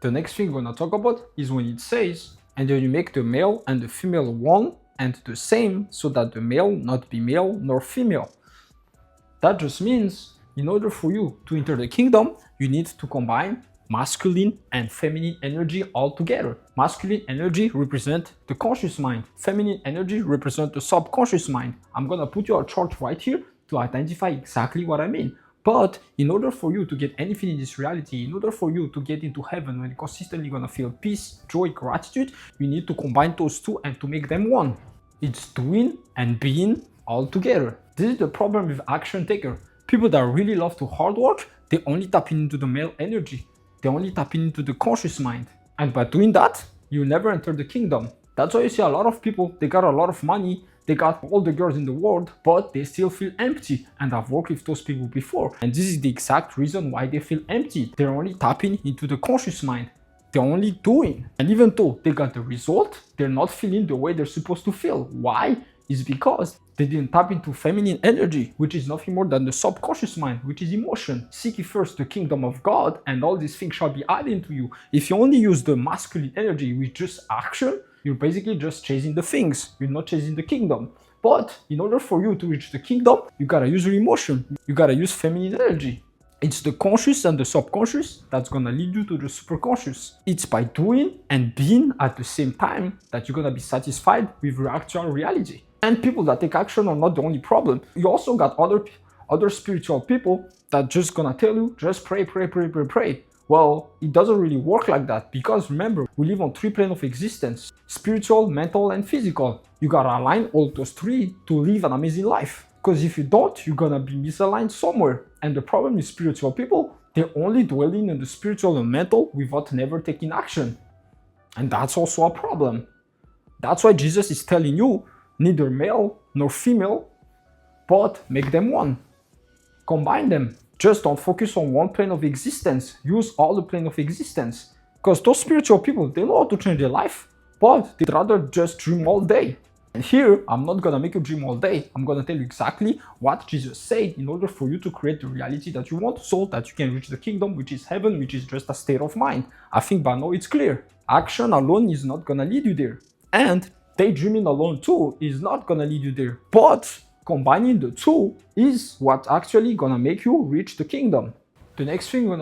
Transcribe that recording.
The next thing we're gonna talk about is when it says, and then you make the male and the female one and the same, so that the male not be male nor female. That just means in order for you to enter the kingdom, you need to combine masculine and feminine energy all together. Masculine energy represents the conscious mind. Feminine energy represents the subconscious mind. I'm gonna put you a chart right here to identify exactly what I mean. But in order for you to get anything in this reality, in order for you to get into heaven when you're consistently gonna feel peace, joy, gratitude, you need to combine those two and to make them one. It's doing and being all together. This is the problem with action taker. People that really love to hard work, they only tap into the male energy. They only tap into the conscious mind. And by doing that, you never enter the kingdom. That's why you see a lot of people, they got a lot of money, they got all the girls in the world, but they still feel empty. And I've worked with those people before. And this is the exact reason why they feel empty. They're only tapping into the conscious mind. They're only doing. And even though they got the result, they're not feeling the way they're supposed to feel. Why? It's because they didn't tap into feminine energy, which is nothing more than the subconscious mind, which is emotion. Seek ye first the kingdom of God, and all these things shall be added to you. If you only use the masculine energy with just action, you're basically just chasing the things. You're not chasing the kingdom. But in order for you to reach the kingdom, you gotta use your emotion. You gotta use feminine energy. It's the conscious and the subconscious that's gonna lead you to the superconscious. It's by doing and being at the same time that you're gonna be satisfied with your actual reality. And people that take action are not the only problem. You also got other spiritual people that just gonna tell you, just pray, pray, pray, pray, pray. Well, it doesn't really work like that, because remember, we live on 3 planes of existence: spiritual, mental, and physical. You gotta align all those 3 to live an amazing life. Because if you don't, you're gonna be misaligned somewhere. And the problem with spiritual people, they're only dwelling in the spiritual and mental without never taking action. And that's also a problem. That's why Jesus is telling you, neither male nor female, but make them one. Combine them. Just don't focus on one plane of existence. Use all the plane of existence. Because those spiritual people, they know how to change their life, but they'd rather just dream all day. And here, I'm not gonna make you dream all day. I'm gonna tell you exactly what Jesus said in order for you to create the reality that you want, so that you can reach the kingdom, which is heaven, which is just a state of mind. I think by now it's clear. Action alone is not gonna lead you there. And daydreaming alone too is not gonna lead you there. But combining the two is what actually gonna make you reach the kingdom. The next thing we're gonna